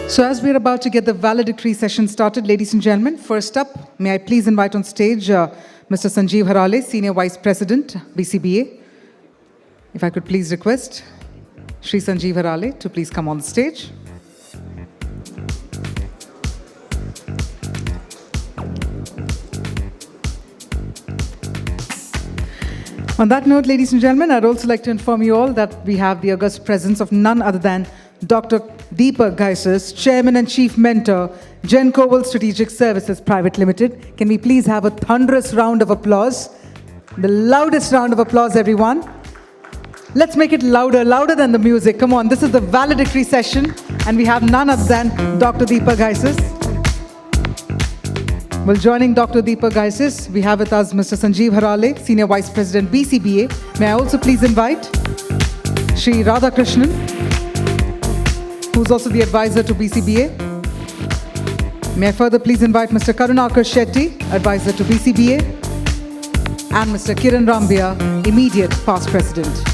So as we're about to get the valedictory session started, ladies and gentlemen, first up, may I please invite on stage Mr. Sanjeev Harale, Senior Vice President, BCBA. If I could please request Shri Sanjeev Harale to please come on the stage. On that note, ladies and gentlemen, I'd also like to inform you all that we have the august presence of none other than Dr. Deepak Ghaisas, Chairman and Chief Mentor, Gencoval Strategic Services Private Limited. Can we please have a thunderous round of applause? The loudest round of applause, everyone. Let's make it louder, louder than the music. Come on, this is the valedictory session, and we have none other than Dr. Deepak Ghaisas. Well, joining Dr. Deepak Ghaisas, we have with us Mr. Sanjeev Harale, Senior Vice President, BCBA. May I also please invite Shri Radhakrishnan, who's also the advisor to BCBA. May I further please invite Mr. Karunakar Shetty, advisor to BCBA, and Mr. Kiran Rambia, immediate past president.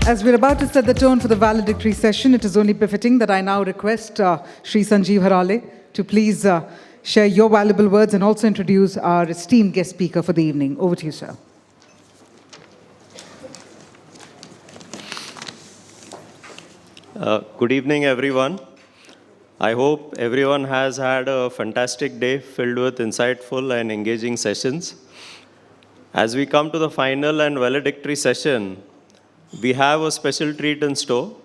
As we're about to set the tone for the valedictory session, it is only befitting that I now request Shri Sanjeev Harale to please share your valuable words and also introduce our esteemed guest speaker for the evening. Over to you, sir. Good evening, everyone. I hope everyone has had a fantastic day filled with insightful and engaging sessions. As we come to the final and valedictory session, we have a special treat in store.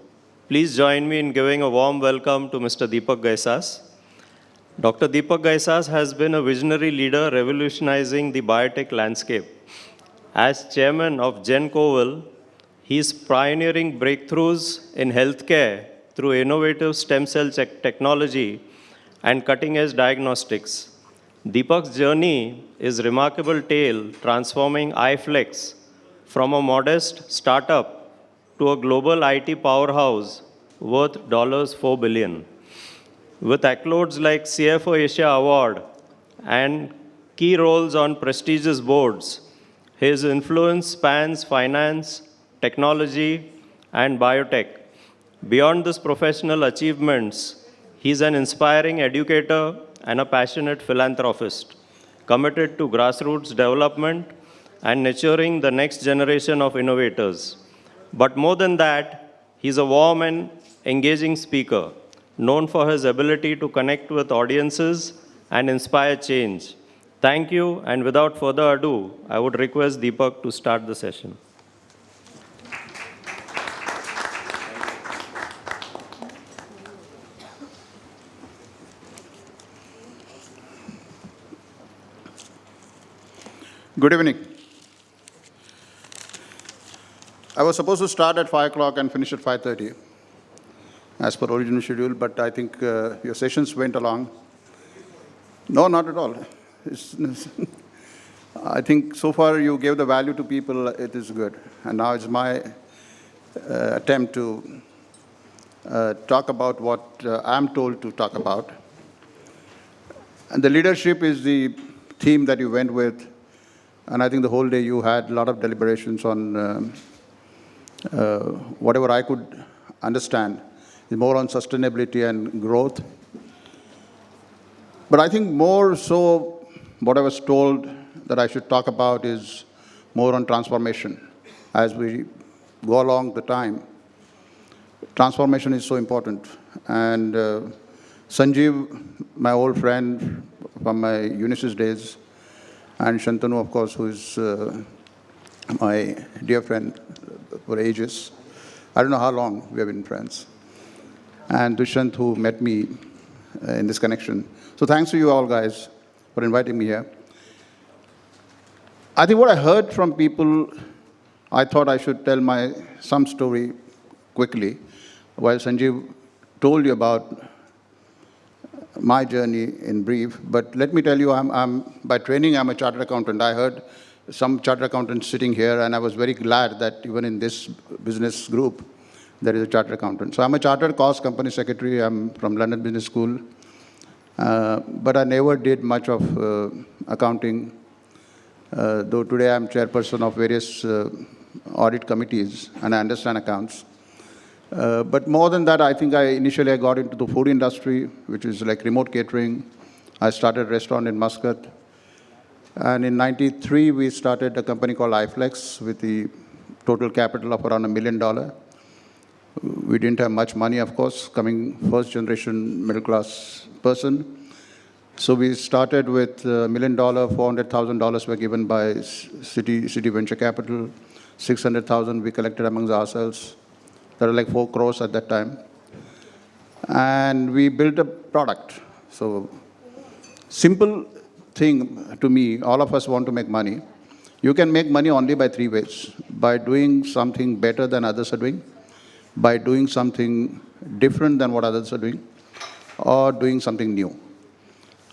Please join me in giving a warm welcome to Mr. Deepak Ghaisas. Dr. Deepak Ghaisas has been a visionary leader revolutionizing the biotech landscape. As chairman of Gencoval, he is pioneering breakthroughs in healthcare through innovative stem cell technology and cutting-edge diagnostics. Deepak's journey is a remarkable tale transforming iFlex from a modest startup to a global IT powerhouse worth $4 billion. With accolades like CFO Asia Award and key roles on prestigious boards, his influence spans finance, technology, and biotech. Beyond these professional achievements, he is an inspiring educator and a passionate philanthropist, committed to grassroots development and nurturing the next generation of innovators. But more than that, he's a warm and engaging speaker, known for his ability to connect with audiences and inspire change. Thank you, and without further ado, I would request Deepak to start the session. Good evening. I was supposed to start at 5 o'clock and finish at 5:30, as per original schedule, but I think your sessions went along. No, not at all. I think so far you gave the value to people, it is good. And now it's my attempt to talk about what I'm told to talk about. And the leadership is the theme that you went with, and I think the whole day you had a lot of deliberations on whatever I could understand is more on sustainability and growth. But I think more so what I was told that I should talk about is more on transformation. As we go along the time, transformation is so important. And Sanjeev, my old friend from my Unisys days, and Shantanu, of course, who is my dear friend for ages. I don't know how long we have been friends. And Dushyant, who met me in this connection. So thanks to you all guys for inviting me here. I think what I heard from people, I thought I should tell some story quickly, while Sanjeev told you about my journey in brief. But let me tell you, by training, I'm a chartered accountant. I heard some chartered accountants sitting here, and I was very glad that even in this business group, there is a chartered accountant. So I'm a chartered cost company secretary. I'm from London Business School. But I never did much of accounting, though today I'm chairperson of various audit committees, and I understand accounts. But more than that, I think initially I got into the food industry, which is like remote catering. I started a restaurant in Muscat. And in '93, we started a company called iFlex with the total capital of around $1 million. We didn't have much money, of course, coming first generation middle class person. So we started with $1 million, $400,000 were given by City Venture Capital, 600,000 we collected amongst ourselves. There were like 4 crores at that time. And we built a product. So simple thing to me, all of us want to make money. You can make money only by 3 ways: by doing something better than others are doing, by doing something different than what others are doing, or doing something new.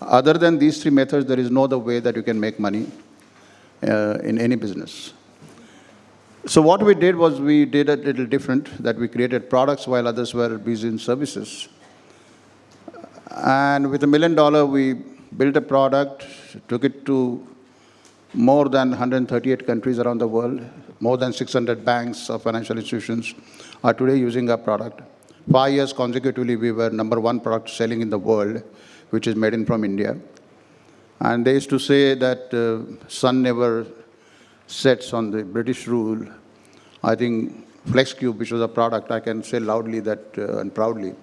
Other than these 3 methods, there is no other way that you can make money in any business. So what we did was we did a little different, that we created products while others were busy in services. And with $1 million, we built a product, took it to more than 138 countries around the world. More than 600 banks or financial institutions are today using our product. 5 years consecutively, we were #1 product selling in the world, which is made in from India. And they used to say that sun never sets on the British rule. I think FlexCube, which was a product, I can say loudly that and proudly,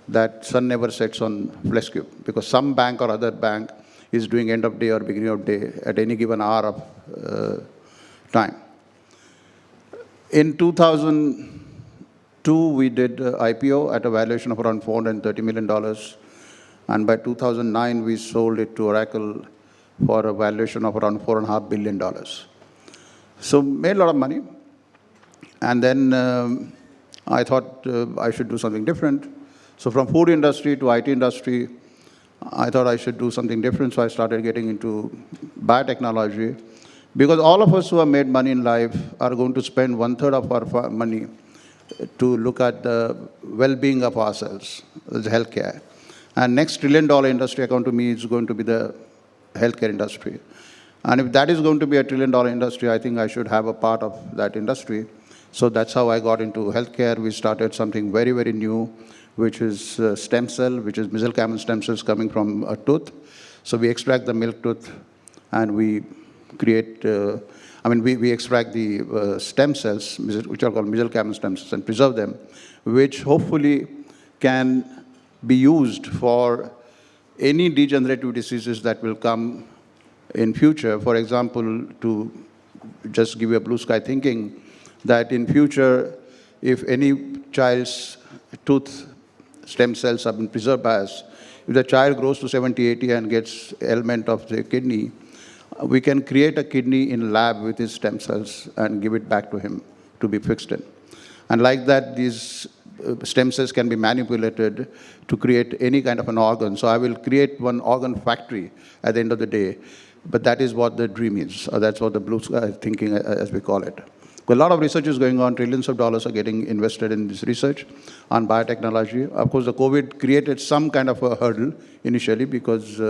that sun never sets on FlexCube, because some bank or other bank is doing end of day or beginning of day at any given hour of time. In 2002, we did IPO at a valuation of around $430 million. And by 2009, we sold it to Oracle for a valuation of around $4.5 billion. So made a lot of money. And then I thought I should do something different. So from food industry to IT industry, I thought I should do something different. So I started getting into biotechnology. Because all of us who have made money in life are going to spend 1/3 of our money to look at the well-being of ourselves, the healthcare. And next $1 trillion industry, according to me, is going to be the healthcare industry. And if that is going to be a $1 trillion industry, I think I should have a part of that industry. So that's how I got into healthcare. We started something very, very new, which is stem cell, which is mesenchymal stem cells coming from a tooth. So we extract the milk tooth and we create, we extract the stem cells, which are called mesenchymal stem cells, and preserve them, which hopefully can be used for any degenerative diseases that will come in future. For example, to just give you a blue sky thinking, that in future, if any child's tooth stem cells have been preserved by us, if the child grows to 70, 80 and gets ailment of the kidney, we can create a kidney in lab with his stem cells and give it back to him to be fixed in. And like that, these stem cells can be manipulated to create any kind of an organ. So I will create one organ factory at the end of the day. But that is what the dream is, or that's what the blue sky thinking, as we call it. A lot of research is going on. Trillions of dollars are getting invested in this research on biotechnology. Of course, the COVID created some kind of a hurdle initially because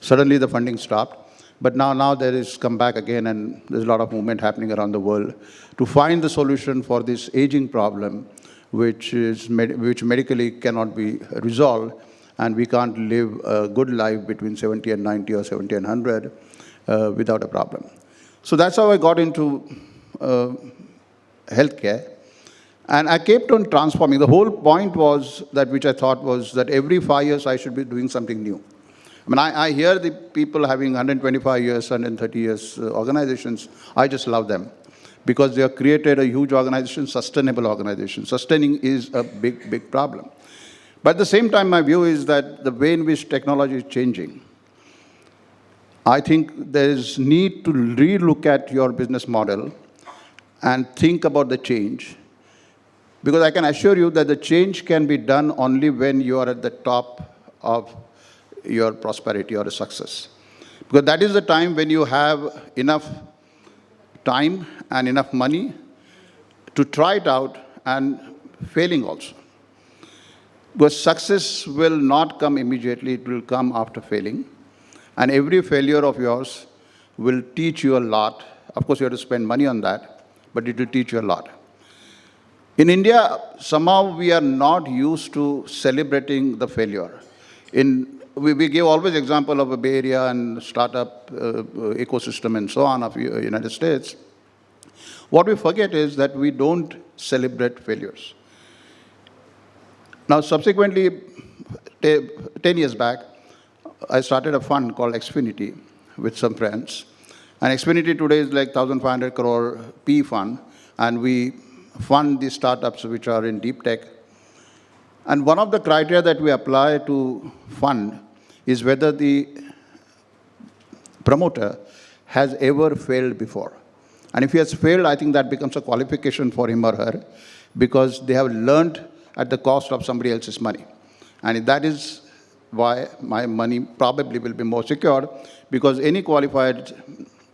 suddenly the funding stopped. But now there is come back again, and there's a lot of movement happening around the world to find the solution for this aging problem, which medically cannot be resolved, and we can't live a good life between 70 and 90 or 70 and 100 without a problem. So that's how I got into healthcare. And I kept on transforming. The whole point was that, which I thought was that every 5 years I should be doing something new. I mean, I hear the people having 125 years, 130 years organizations. I just love them because they have created a huge organization, sustainable organization. Sustaining is a big, big problem. But at the same time, my view is that the way in which technology is changing, I think there is need to relook at your business model and think about the change. Because I can assure you that the change can be done only when you are at the top of your prosperity or success. Because that is the time when you have enough time and enough money to try it out and failing also. Because success will not come immediately, it will come after failing. And every failure of yours will teach you a lot. Of course, you have to spend money on that, but it will teach you a lot. In India, somehow we are not used to celebrating the failure. We give always example of a Bay Area and startup ecosystem and so on of United States. What we forget is that we don't celebrate failures. Now, subsequently, 10 years back, I started a fund called Xfinity with some friends. And Xfinity today is like 1,500 crore P fund, and we fund these startups which are in deep tech. And one of the criteria that we apply to fund is whether the promoter has ever failed before. And if he has failed, I think that becomes a qualification for him or her, because they have learned at the cost of somebody else's money. And that is why my money probably will be more secure, because any qualified,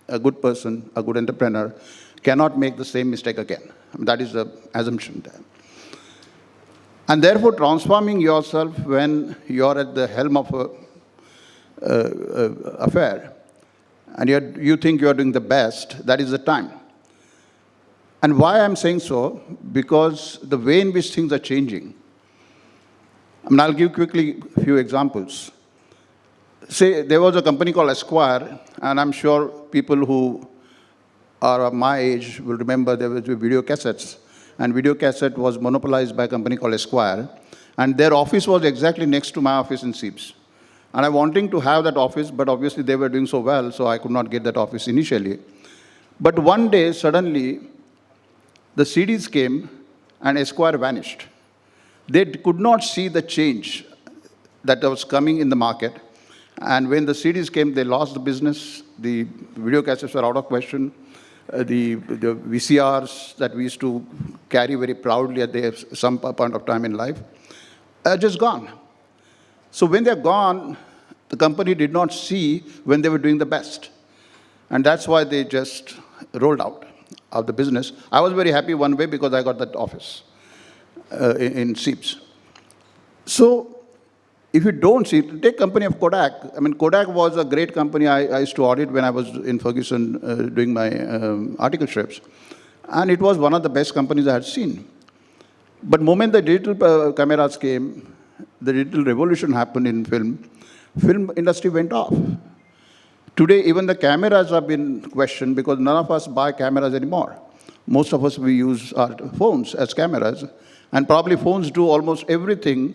a good person, a good entrepreneur, cannot make the same mistake again. That is the assumption there. And therefore, transforming yourself when you're at the helm of an affair, and you think you're doing the best, that is the time. And why I'm saying so? Because the way in which things are changing. I'll give quickly a few examples. Say, there was a company called Esquire, and I'm sure people who are of my age will remember there was video cassettes. And video cassette was monopolized by a company called Esquire. And their office was exactly next to my office in Seeps. And I wanting to have that office, but obviously they were doing so well, so I could not get that office initially. But one day, suddenly, the CDs came and Esquire vanished. They could not see the change that was coming in the market. And when the CDs came, they lost the business. The video cassettes were out of question. The VCRs that we used to carry very proudly at some point of time in life are just gone. So when they're gone, the company did not see when they were doing the best. And that's why they just rolled out of the business. I was very happy one way because I got that office in Seeps. So if you don't see, take company of Kodak. I mean, Kodak was a great company I used to audit when I was in Ferguson doing my article strips. And it was one of the best companies I had seen. But the moment the digital cameras came, the digital revolution happened in film industry went off. Today, even the cameras have been questioned because none of us buy cameras anymore. Most of us, we use our phones as cameras. And probably phones do almost everything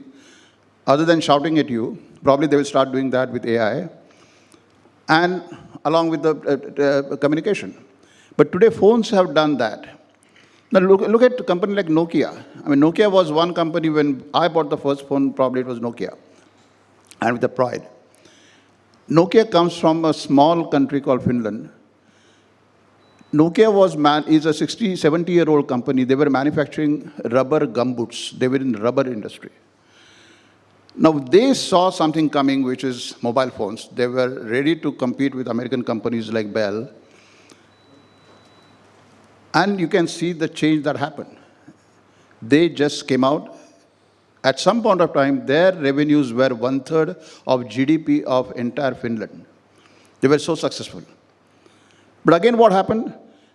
other than shouting at you. Probably they will start doing that with AI. And along with the communication. But today, phones have done that. Now, look at a company like Nokia. I mean, Nokia was one company when I bought the first phone, probably it was Nokia. And with the pride. Nokia comes from a small country called Finland. Nokia is a 60, 70-year-old company. They were manufacturing rubber gumboots. They were in the rubber industry. Now, they saw something coming, which is mobile phones. They were ready to compete with American companies like Bell. And you can see the change that happened. They just came out. At some point of time, their revenues were 1/3 of GDP of entire Finland. They were so successful. But again, what happened?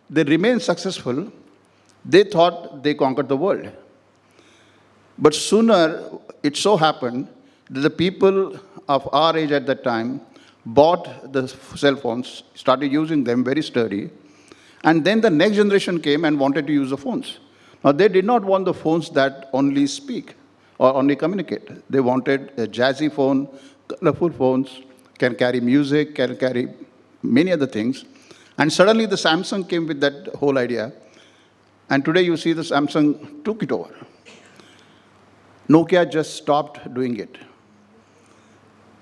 They remained successful. They thought they conquered the world. But sooner, it so happened that the people of our age at that time bought the cell phones, started using them, very sturdy. And then the next generation came and wanted to use the phones. Now, they did not want the phones that only speak or only communicate. They wanted a jazzy phone, colorful phones, can carry music, can carry many other things. And suddenly the Samsung came with that whole idea. And today you see the Samsung took it over. Nokia just stopped doing it.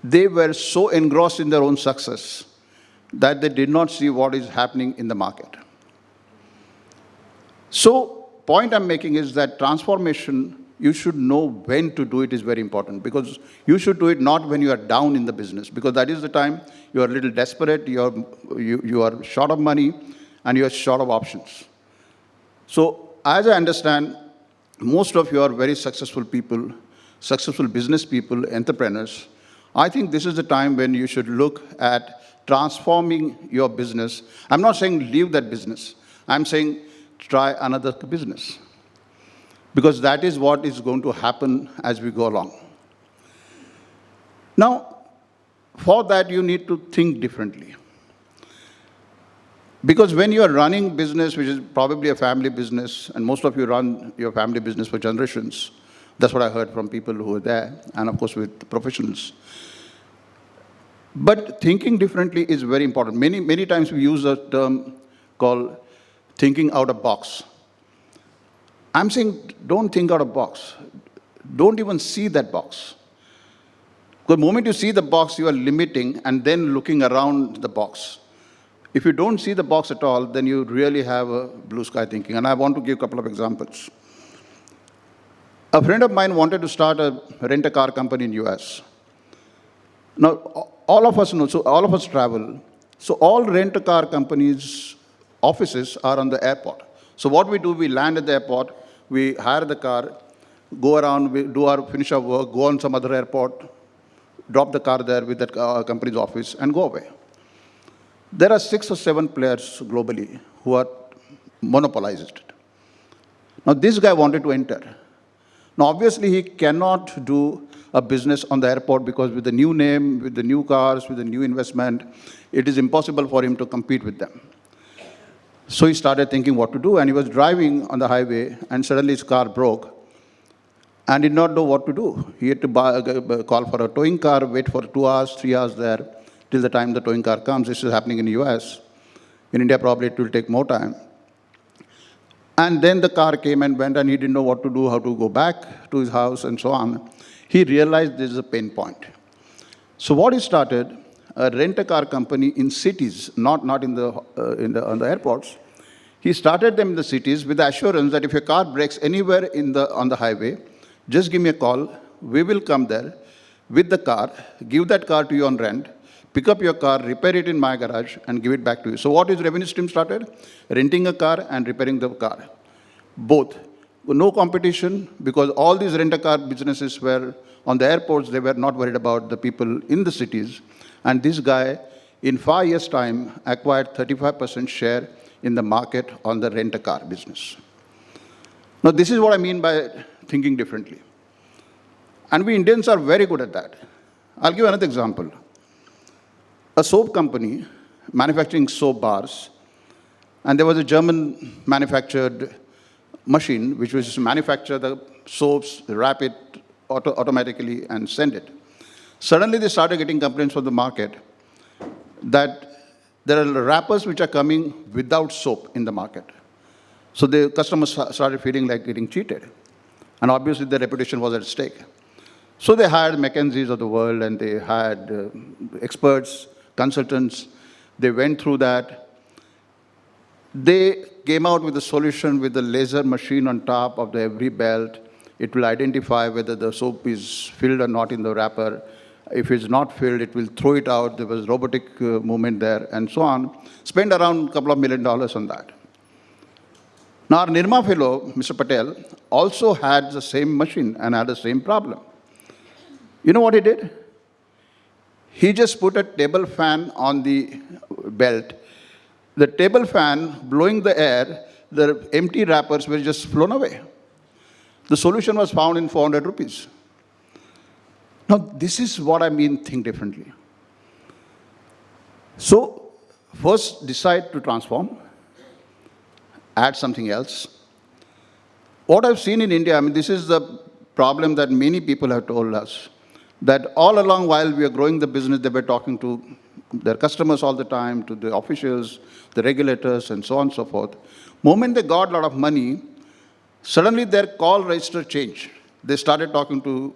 They were so engrossed in their own success that they did not see what is happening in the market. So, point I'm making is that transformation, you should know when to do it is very important, because you should do it not when you are down in the business, because that is the time you are a little desperate, you are short of money, and you are short of options. So, as I understand, most of you are very successful people, successful business people, entrepreneurs. I think this is the time when you should look at transforming your business. I'm not saying leave that business. I'm saying try another business, because that is what is going to happen as we go along. Now, for that, you need to think differently. Because when you are running business, which is probably a family business, and most of you run your family business for generations, that's what I heard from people who were there, and of course with professionals. But thinking differently is very important. Many times we use a term called thinking out of box. I'm saying don't think out of box. Don't even see that box. The moment you see the box, you are limiting and then looking around the box. If you don't see the box at all, then you really have a blue sky thinking. And I want to give a couple of examples. A friend of mine wanted to start a rent-a-car company in US. Now, all of us know, so all of us travel. So all rent-a-car companies' offices are on the airport. So what we do, we land at the airport, we hire the car, go around, we finish our work, go on some other airport, drop the car there with that company's office, and go away. There are 6 or 7 players globally who are monopolized it. Now, this guy wanted to enter. Now, obviously, he cannot do a business on the airport because with the new name, with the new cars, with the new investment, it is impossible for him to compete with them. So he started thinking what to do, and he was driving on the highway, and suddenly his car broke and did not know what to do. He had to call for a towing car, wait for 2 hours, 3 hours there, till the time the towing car comes. This is happening in the US. In India, probably it will take more time. And then the car came and went, and he didn't know what to do, how to go back to his house, and so on. He realized this is a pain point. So what he started, a rent-a-car company in cities, not on the airports. He started them in the cities with the assurance that if your car breaks anywhere on the highway, just give me a call. We will come there with the car, give that car to you on rent, pick up your car, repair it in my garage, and give it back to you. So what is revenue stream started? Renting a car and repairing the car. Both. No competition, because all these rent-a-car businesses were on the airports. They were not worried about the people in the cities. And this guy, in 5 years' time, acquired 35% share in the market on the rent-a-car business. Now, this is what I mean by thinking differently. And we Indians are very good at that. I'll give another example. A soap company manufacturing soap bars, and there was a German manufactured machine which was to manufacture the soaps, wrap it automatically, and send it. Suddenly, they started getting complaints from the market that there are wrappers which are coming without soap in the market. So the customers started feeling like getting cheated. And obviously, their reputation was at stake. So they hired McKinseys of the world, and they hired experts, consultants. They went through that. They came out with a solution with a laser machine on top of every belt. It will identify whether the soap is filled or not in the wrapper. If it's not filled, it will throw it out. There was robotic movement there, and so on. Spend around a couple of $1 million on that. Now, our Nirma fellow, Mr. Patel, also had the same machine and had the same problem. You know what he did? He just put a table fan on the belt. The table fan blowing the air, the empty wrappers were just flown away. The solution was found in 400 rupees. Now, this is what I mean, think differently. So, first decide to transform, add something else. What I've seen in India, I mean, this is the problem that many people have told us, that all along while we are growing the business, they were talking to their customers all the time, to the officials, the regulators, and so on and so forth. Moment they got a lot of money, suddenly their call register changed. They started talking to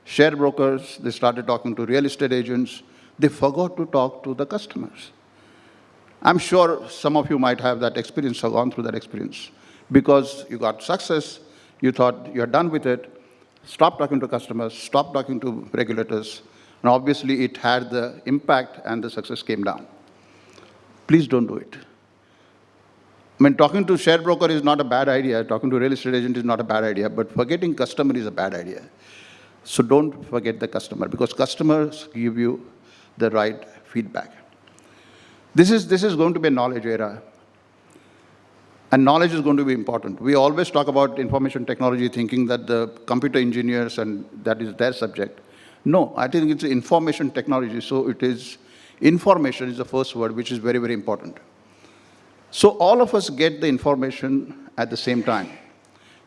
share brokers, they started talking to real estate agents. They forgot to talk to the customers. I'm sure some of you might have that experience or gone through that experience. Because you got success, you thought you're done with it, stop talking to customers, stop talking to regulators, and obviously it had the impact and the success came down. Please don't do it. I mean, talking to share broker is not a bad idea, talking to real estate agent is not a bad idea, but forgetting customer is a bad idea. So don't forget the customer, because customers give you the right feedback. This is going to be a knowledge era. And knowledge is going to be important. We always talk about information technology thinking that the computer engineers and that is their subject. No, I think it's information technology. So it is, information is the first word, which is very, very important. So all of us get the information at the same time.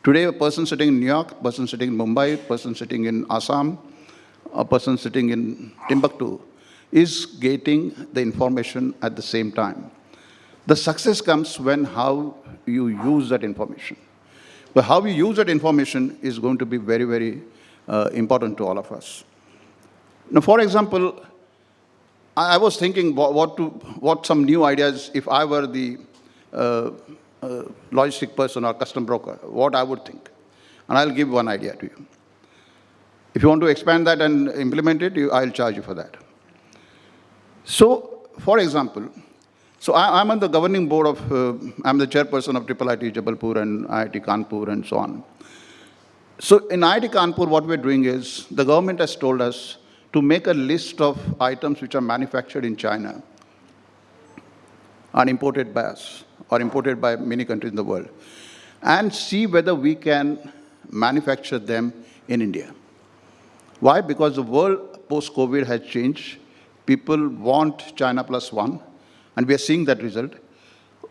Today, a person sitting in New York, a person sitting in Mumbai, a person sitting in Assam, a person sitting in Timbuktu is getting the information at the same time. The success comes when how you use that information. But how you use that information is going to be very, very important to all of us. Now, for example, I was thinking what some new ideas, if I were the logistic person or custom broker, what I would think. And I'll give one idea to you. If you want to expand that and implement it, I'll charge you for that. So, for example, so I'm on the governing board of, I'm the chairperson of IIIT Jabalpur and IIT Kanpur and so on. So in IIT Kanpur, what we're doing is, the government has told us to make a list of items which are manufactured in China and imported by us, or imported by many countries in the world, and see whether we can manufacture them in India. Why? Because the world post-COVID has changed. People want China plus one, and we are seeing that result.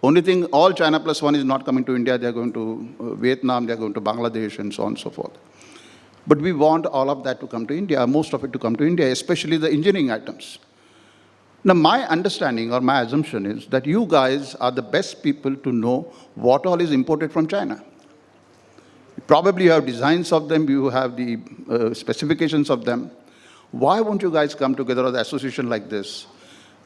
Only thing, all China plus one is not coming to India. They're going to Vietnam, they're going to Bangladesh, and so on and so forth. But we want all of that to come to India, most of it to come to India, especially the engineering items. Now, my understanding or my assumption is that you guys are the best people to know what all is imported from China. Probably you have designs of them, you have the specifications of them. Why won't you guys come together as an association like this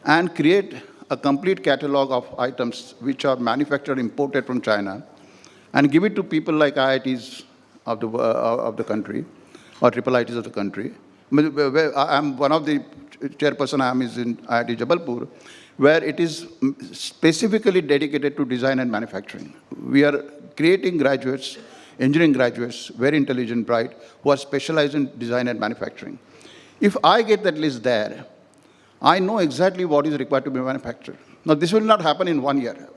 and create a complete catalog of items which are manufactured, imported from China, and give it to people like IITs of the country, or IIITs of the country. I'm one of the chairperson I am is in IIT Jabalpur, where it is specifically dedicated to design and manufacturing. We are creating graduates, engineering graduates, very intelligent, bright, who are specialized in design and manufacturing. If I get that list there, I know exactly what is required to be manufactured. Now, this will not happen in 1 year.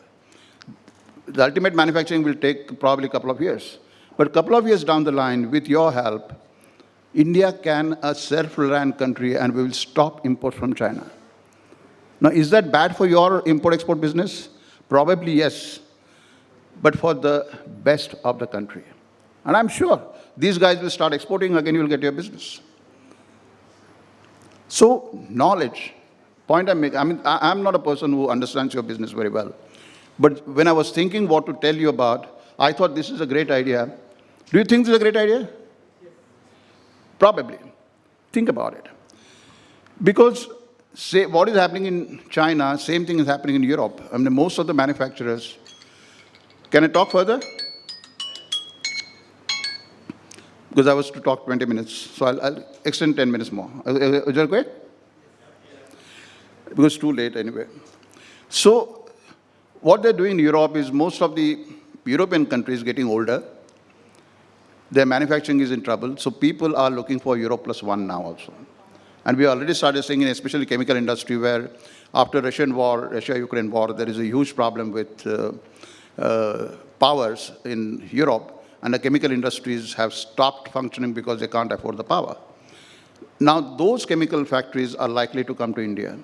The ultimate manufacturing will take probably a couple of years. But a couple of years down the line, with your help, India can a self-reliant country, and we will stop imports from China. Now, is that bad for your import-export business? Probably yes, but for the best of the country. And I'm sure these guys will start exporting, again you will get your business. So, knowledge, point I'm making, I mean, I'm not a person who understands your business very well. But when I was thinking what to tell you about, I thought this is a great idea. Do you think this is a great idea? Yes. Probably. Think about it. Because say, what is happening in China, same thing is happening in Europe. I mean, most of the manufacturers, can I talk further? Because I was to talk 20 minutes, so I'll extend 10 minutes more. Is that okay? Because it's too late anyway. So what they're doing in Europe is most of the European countries getting older. Their manufacturing is in trouble, so people are looking for Europe plus one now also. And we already started seeing in especially chemical industry where after Russia-Ukraine war, there is a huge problem with powers in Europe, and the chemical industries have stopped functioning because they can't afford the power. Now, those chemical factories are likely to come to India.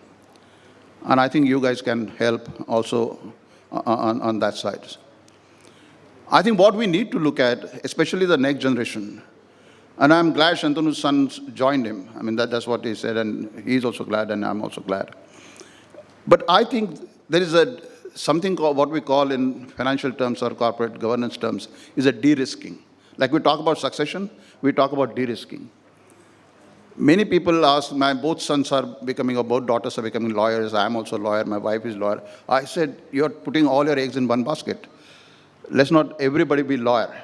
And I think you guys can help also on that side. I think what we need to look at, especially the next generation, and I'm glad Shantanu's son joined him. I mean, that's what he said, and he's also glad, and I'm also glad. But I think there is something called, what we call in financial terms or corporate governance terms, is a de-risking. Like we talk about succession, we talk about de-risking. Many people ask, my both sons are becoming, or both daughters are becoming lawyers. I am also a lawyer. My wife is a lawyer. I said, you're putting all your eggs in one basket. Let's not everybody be lawyer.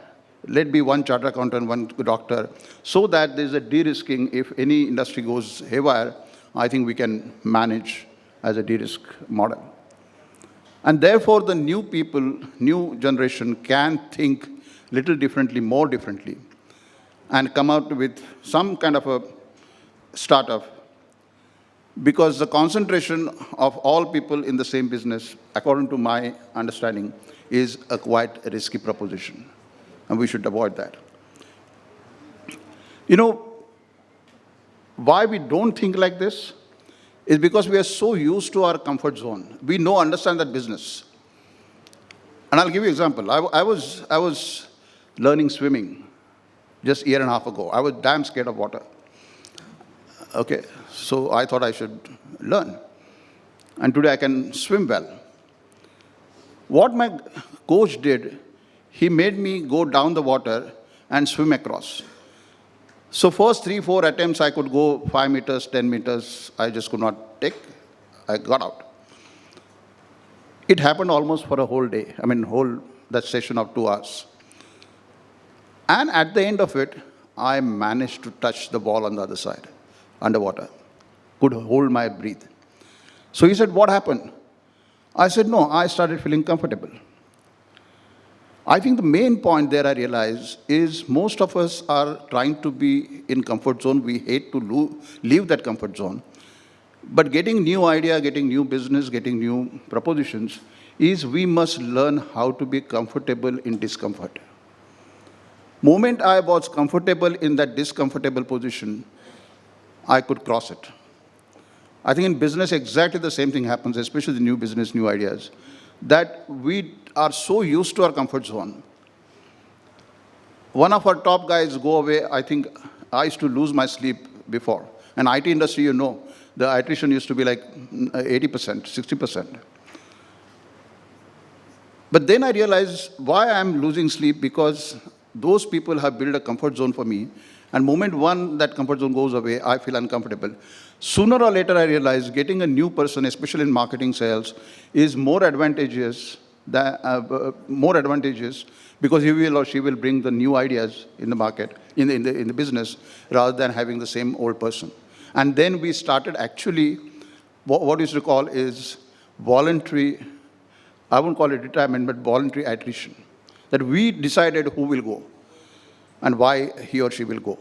Let be one chartered accountant, one doctor, so that there's a de-risking. If any industry goes haywire, I think we can manage as a de-risk model. And therefore, the new people, new generation can think little differently, more differently, and come out with some kind of a startup, because the concentration of all people in the same business, according to my understanding, is a quite risky proposition, and we should avoid that. You know, why we don't think like this is because we are so used to our comfort zone. We understand that business. And I'll give you an example. I was learning swimming just a year and a half ago. I was damn scared of water. Okay, so I thought I should learn. And today I can swim well. What my coach did, he made me go down the water and swim across. So first 3-4 attempts, I could go 5 meters, 10 meters. I just could not take. I got out. It happened almost for a whole day. I mean, that session of 2 hours. And at the end of it, I managed to touch the ball on the other side, underwater. Could hold my breath. So he said, what happened? I said, no, I started feeling comfortable. I think the main point there I realized is most of us are trying to be in comfort zone. We hate to leave that comfort zone. But getting new idea, getting new business, getting new propositions is we must learn how to be comfortable in discomfort. Moment I was comfortable in that discomfortable position, I could cross it. I think in business exactly the same thing happens, especially the new business, new ideas, that we are so used to our comfort zone. One of our top guys go away, I think I used to lose my sleep before. In IT industry, you know, the attrition used to be like 80%, 60%. But then I realized why I'm losing sleep, because those people have built a comfort zone for me. And moment one that comfort zone goes away, I feel uncomfortable. Sooner or later, I realize getting a new person, especially in marketing sales, is more advantageous because he will or she will bring the new ideas in the market, in the business, rather than having the same old person. And then we started actually, what is to call is voluntary, I won't call it retirement, but voluntary attrition. That we decided who will go and why he or she will go.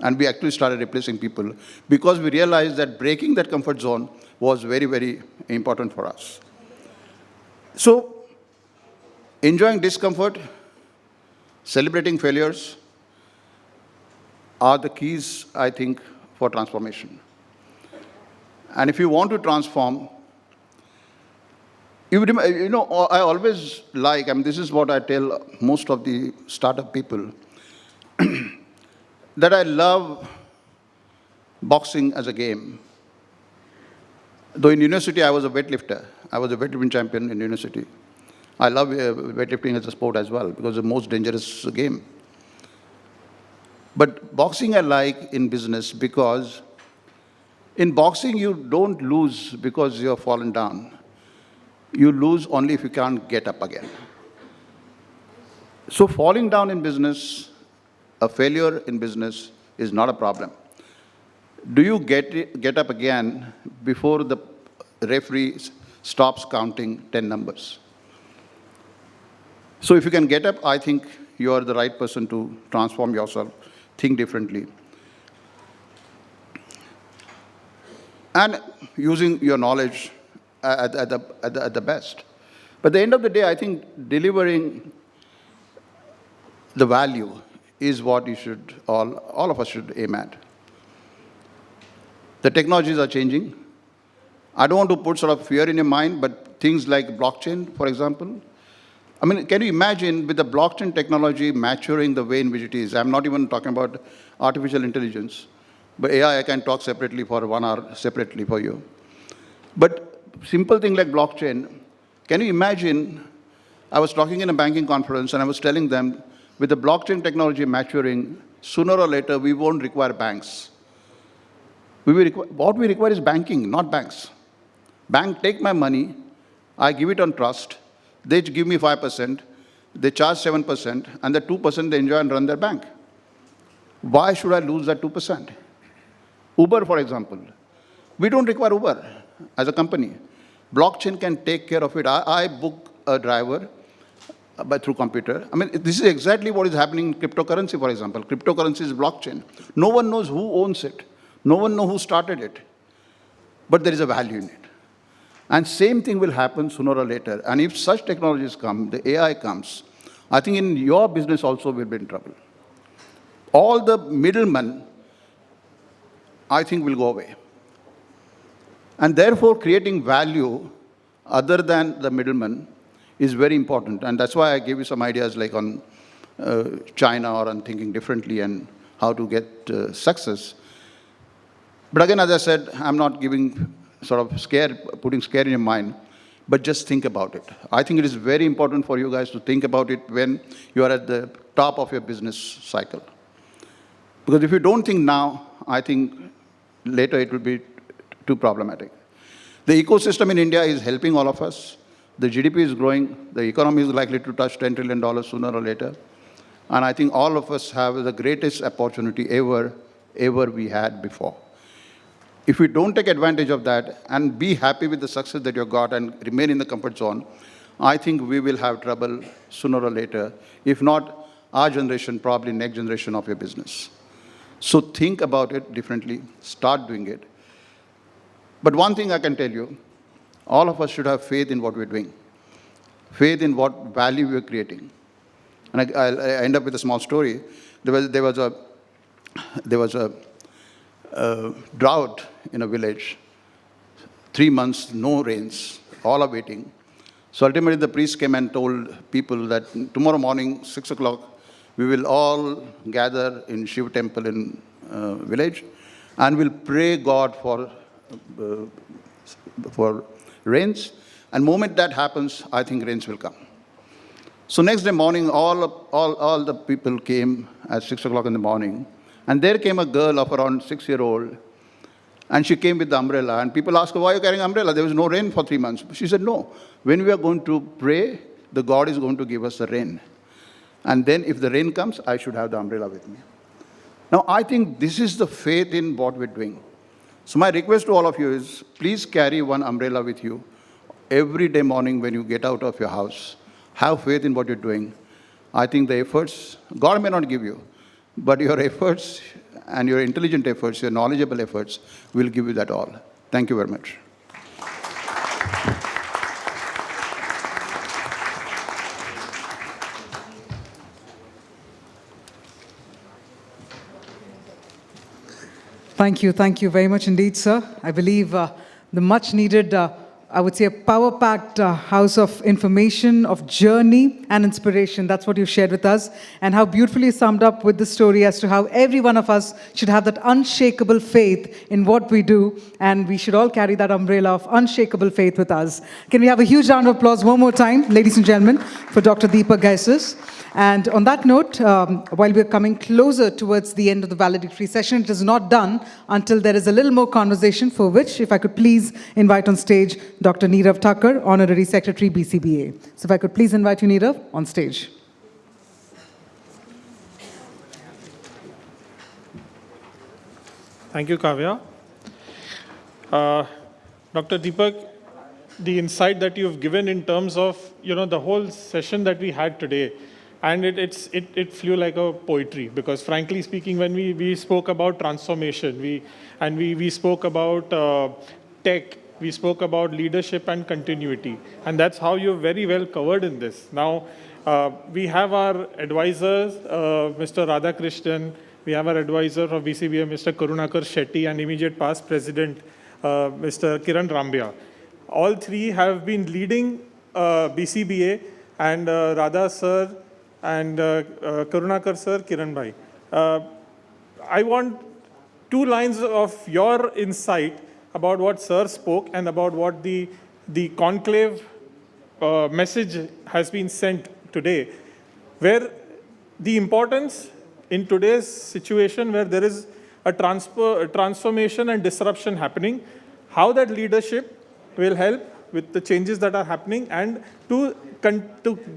And we actually started replacing people because we realized that breaking that comfort zone was very, very important for us. So, enjoying discomfort, celebrating failures are the keys, I think, for transformation. And if you want to transform, I always like, this is what I tell most of the startup people, that I love boxing as a game. Though in university, I was a weightlifter. I was a weightlifting champion in university. I love weightlifting as a sport as well, because it's the most dangerous game. But boxing I like in business because in boxing, you don't lose because you're fallen down. You lose only if you can't get up again. So falling down in business, a failure in business is not a problem. Do you get up again before the referee stops counting 10 numbers? So if you can get up, I think you are the right person to transform yourself, think differently. And using your knowledge at the best. But at the end of the day, I think delivering the value is what you should, all of us should aim at. The technologies are changing. I don't want to put sort of fear in your mind, but things like blockchain, for example. Can you imagine with the blockchain technology maturing the way in which it is? I'm not even talking about artificial intelligence, but AI I can talk separately for 1 hour, separately for you. But simple thing like blockchain, can you imagine, I was talking in a banking conference and I was telling them with the blockchain technology maturing, sooner or later, we won't require banks. What we require is banking, not banks. Bank take my money, I give it on trust, they give me 5%, they charge 7%, and the 2% they enjoy and run their bank. Why should I lose that 2%? Uber, for example. We don't require Uber as a company. Blockchain can take care of it. I book a driver through computer. I mean, this is exactly what is happening in cryptocurrency, for example. Cryptocurrency is blockchain. No one knows who owns it. No one knows who started it. But there is a value in it. And same thing will happen sooner or later. And if such technologies come, the AI comes, I think in your business also will be in trouble. All the middlemen, I think, will go away. And therefore, creating value other than the middleman is very important. And that's why I gave you some ideas like on China or on thinking differently and how to get success. But again, as I said, I'm not giving putting scare in your mind, but just think about it. I think it is very important for you guys to think about it when you are at the top of your business cycle. Because if you don't think now, I think later it will be too problematic. The ecosystem in India is helping all of us. The GDP is growing. The economy is likely to touch $10 trillion sooner or later. And I think all of us have the greatest opportunity ever we had before. If we don't take advantage of that and be happy with the success that you got and remain in the comfort zone, I think we will have trouble sooner or later. If not our generation, probably next generation of your business. So think about it differently. Start doing it. But one thing I can tell you, all of us should have faith in what we're doing. Faith in what value we're creating. And I'll end up with a small story. There was a drought in a village. 3 months, no rains. All are waiting. So ultimately, the priest came and told people that tomorrow morning, 6 o'clock, we will all gather in Shiv temple in village, and we'll pray God for rains. And moment that happens, I think rains will come. So next day morning, all the people came at 6 o'clock in the morning, and there came a girl of around 6-year-old, and she came with the umbrella. And people asked her, why are you carrying umbrella? There was no rain for 3 months. She said, no, when we are going to pray, the God is going to give us the rain. And then if the rain comes, I should have the umbrella with me. Now, I think this is the faith in what we're doing. So my request to all of you is, please carry one umbrella with you every day morning when you get out of your house. Have faith in what you're doing. I think the efforts, God may not give you, but your efforts and your intelligent efforts, your knowledgeable efforts will give you that all. Thank you very much. Thank you very much indeed, sir. I believe the much needed, I would say, a power-packed house of information, of journey and inspiration. That's what you shared with us, and how beautifully summed up with the story as to how every one of us should have that unshakable faith in what we do, and we should all carry that umbrella of unshakable faith with us. Can we have a huge round of applause one more time, ladies and gentlemen, for Dr. Deepak Ghaisas? And on that note, while we're coming closer towards the end of the valedictory session, it is not done until there is a little more conversation, for which, if I could please invite on stage Dr. Nirav Thakur, Honorary Secretary, BCBA. So if I could please invite you, Nirav, on stage. Thank you, Kavya. Dr. Deepak, the insight that you've given in terms of, the whole session that we had today, and it flew like a poetry, because frankly speaking, when we spoke about transformation, we spoke about tech, we spoke about leadership and continuity, and that's how you're very well covered in this. Now, we have our advisors, Mr. Radhakrishnan, we have our advisor from BCBA, Mr. Karunakar Shetty, and immediate past president, Mr. Kiran Rambia. All three have been leading BCBA, and Radha sir, and Karunakar sir, Kiran bhai. I want 2 lines of your insight about what sir spoke and about what the conclave message has been sent today, where the importance in today's situation where there is a transformation and disruption happening, how that leadership will help with the changes that are happening and to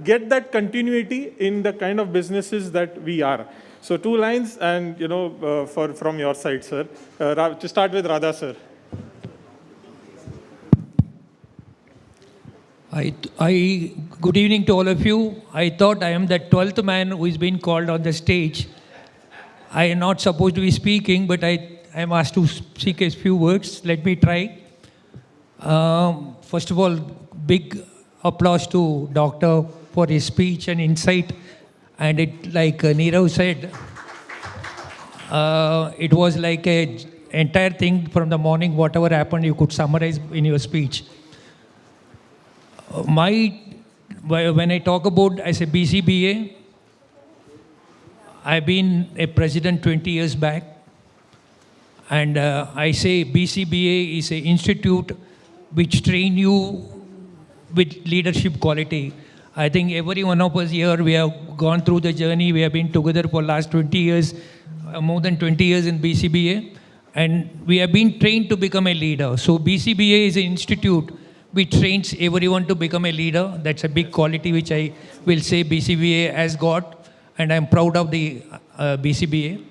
get that continuity in the kind of businesses that we are. So 2 lines and, from your side, sir. To start with Radha, sir. Good evening to all of you. I thought I am the 12th man who is being called on the stage. I am not supposed to be speaking, but I am asked to speak a few words. Let me try. First of all, big applause to Doctor for his speech and insight. And it, like Nirav said, it was like a entire thing from the morning, whatever happened, you could summarize in your speech. When I talk about as a BCBA, I've been a president 20 years back. And I say BCBA is an institute which train you with leadership quality. I think every one of us here, we have gone through the journey. We have been together for last 20 years, more than 20 years in BCBA. And we have been trained to become a leader. So BCBA is an institute which trains everyone to become a leader. That's a big quality which I will say BCBA has got. And I'm proud of the BCBA.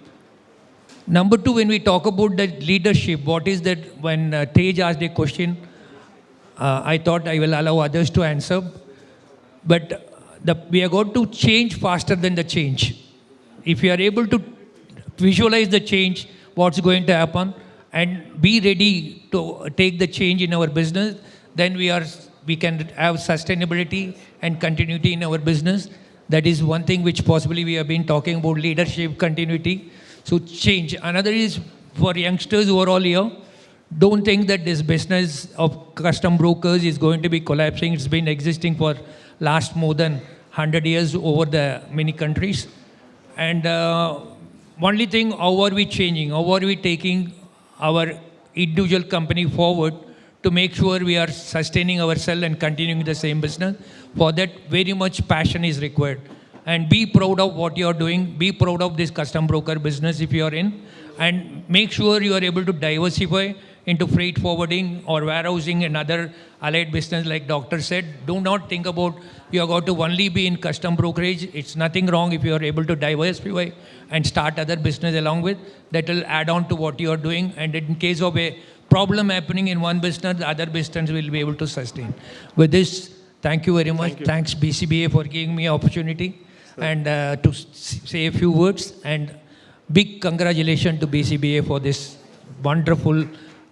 Number 2, when we talk about the leadership, what is that? When Tej asked a question, I thought I will allow others to answer. But we are going to change faster than the change. If you are able to visualize the change, what's going to happen, and be ready to take the change in our business, then we can have sustainability and continuity in our business. That is one thing which possibly we have been talking about, leadership, continuity. So change. Another is for youngsters who are all here, don't think that this business of custom brokers is going to be collapsing. It's been existing for last more than 100 years over the many countries. And only thing, how are we changing? How are we taking our individual company forward to make sure we are sustaining ourselves and continuing the same business? For that, very much passion is required. And be proud of what you are doing. Be proud of this custom broker business if you are in. And make sure you are able to diversify into freight forwarding or warehousing and other allied business like doctor said. Do not think about you are going to only be in custom brokerage. It's nothing wrong if you are able to diversify and start other business along with. That will add on to what you are doing. And in case of a problem happening in one business, the other business will be able to sustain. With this, thank you very much. Thanks BCBA for giving me opportunity and to say a few words. And big congratulations to BCBA for this wonderful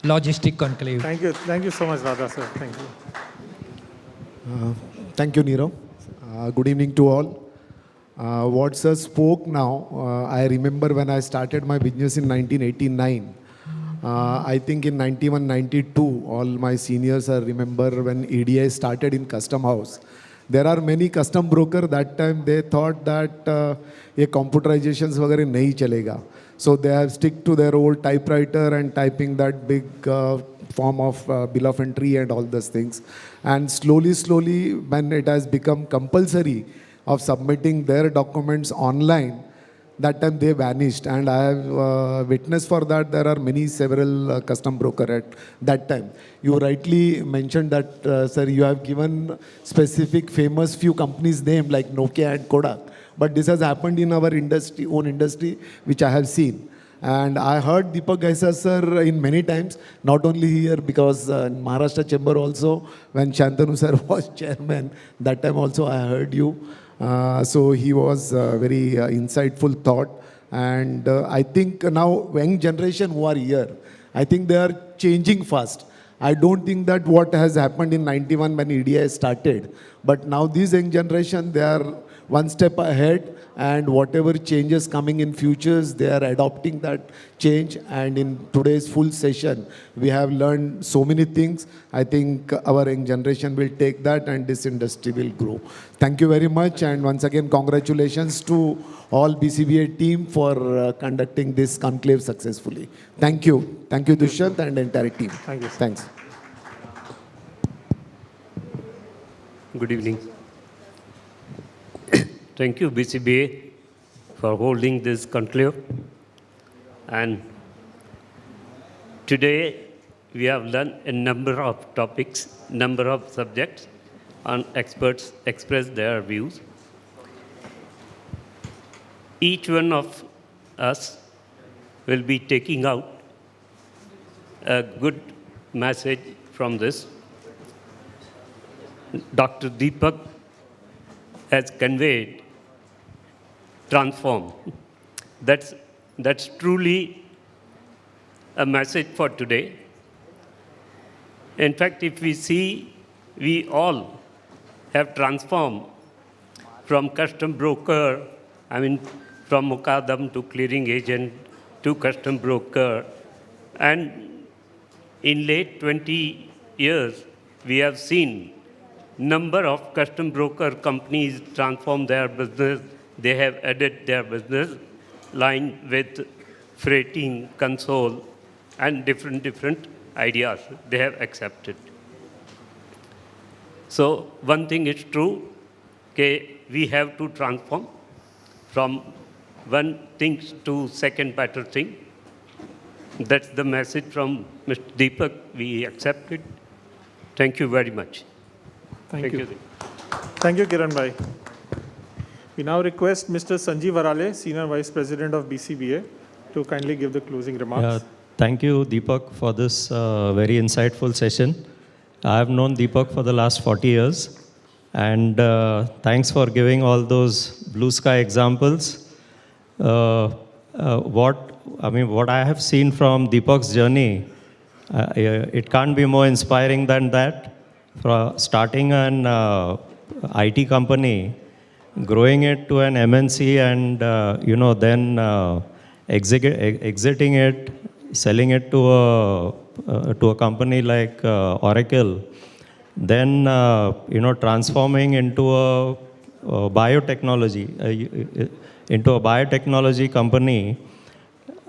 Logistic Conclave. Thank you. Thank you so much, Radha, sir. Thank you. Thank you, Nirav. Good evening to all. What sir spoke now, I remember when I started my business in 1989. I think in 91, 92, all my seniors I remember when EDI started in Custom House. There are many custom broker that time they thought that ये computerizations वगैरह नहीं चलेगा. So they have stick to their old typewriter and typing that big form of bill of entry and all those things. And slowly, when it has become compulsory of submitting their documents online, that time they vanished. And I have witnessed for that. There are several custom broker at that time. You rightly mentioned that, sir, you have given specific famous few companies name like Nokia and Kodak. But this has happened in our industry, own industry, which I have seen. And I heard Deepak Ghaisas sir in many times, not only here, because in Maharashtra Chamber also, when Shantanu sir was chairman, that time also I heard you. So he was very insightful thought. And I think now young generation who are here, I think they are changing fast. I don't think that what has happened in 91 when EDI started. But now this young generation, they are one step ahead, and whatever changes coming in futures, they are adopting that change. And in today's full session, we have learned so many things. I think our young generation will take that and this industry will grow. Thank you very much. And once again, congratulations to all BCBA team for conducting this conclave successfully. Thank you. Thank you, Dushyant and the entire team. Thank you. Thanks. Good evening. Thank you, BCBA, for holding this conclave. And today we have learned a number of topics, number of subjects, and experts express their views. Each one of us will be taking out a good message from this. Dr. Deepak has conveyed transform. That's truly a message for today. In fact, if we see, we all have transformed from custom broker, from Muqaddam to clearing agent to custom broker. And in late 20 years, we have seen number of custom broker companies transform their business. They have added their business line with freighting, console, and different ideas they have accepted. So one thing is true, okay, we have to transform from one thing to second better thing. That's the message from Mr. Deepak. We accept it. Thank you very much. Thank you. Thank you, Kiran Bhai. We now request Mr. Sanjeev Arale, Senior Vice President of BCBA, to kindly give the closing remarks. Thank you, Deepak, for this very insightful session. I have known Deepak for the last 40 years, and thanks for giving all those blue sky examples. What I have seen from Deepak's journey, it can't be more inspiring than that. From starting an IT company, growing it to an MNC, and then exiting it, selling it to a company like Oracle, then transforming into a biotechnology company,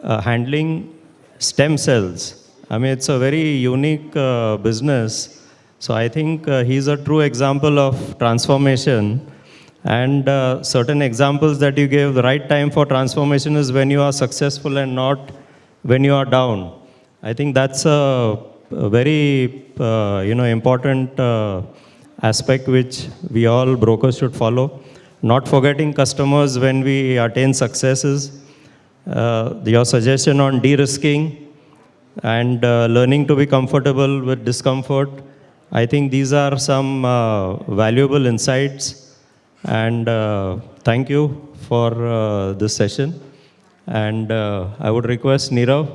handling stem cells. It's a very unique business. So I think he's a true example of transformation. And certain examples that you gave, the right time for transformation is when you are successful and not when you are down. I think that's a very important aspect which we all brokers should follow. Not forgetting customers when we attain successes. Your suggestion on de-risking and learning to be comfortable with discomfort. I think these are some valuable insights. And thank you for this session. And I would request Nirav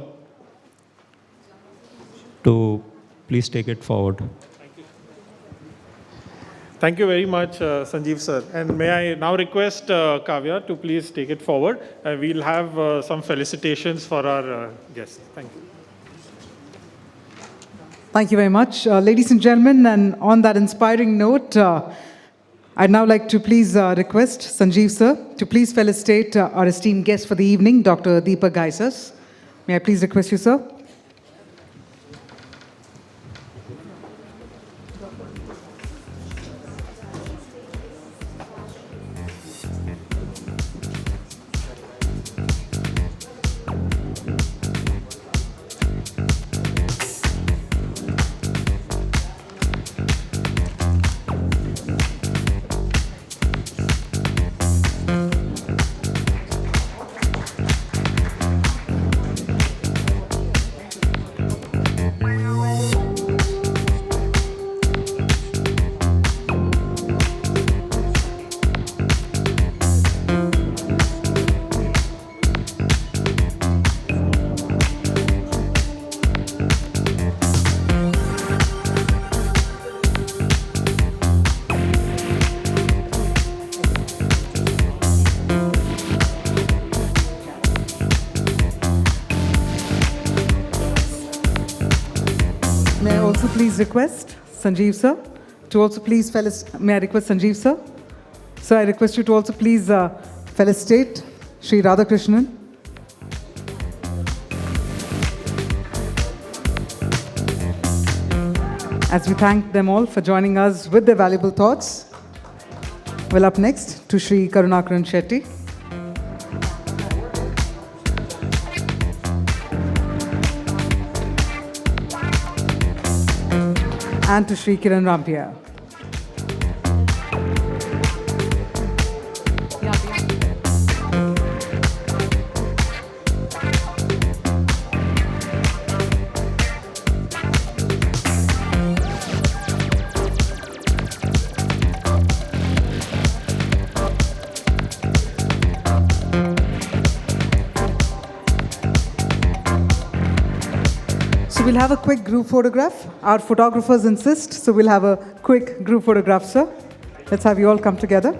to please take it forward. Thank you very much, Sanjeev sir. And may I now request Kavya to please take it forward. We'll have some felicitations for our guests. Thank you. Thank you very much. Ladies and gentlemen, and on that inspiring note, I'd now like to please request Sanjeev sir to please felicitate our esteemed guest for the evening, Dr. Deepak Ghaisas. May I please request you, sir? May I also please request Sanjeev sir to also please may I request Sanjeev sir? Sir, I request you to also please felicitate Sri Radhakrishnan. As we thank them all for joining us with their valuable thoughts. Well, up next to Sri Karunakaran Shetty. and to Shri Kiran Rampia. So we'll have a quick group photograph. Our photographers insist, so we'll have a quick group photograph, sir. Let's have you all come together.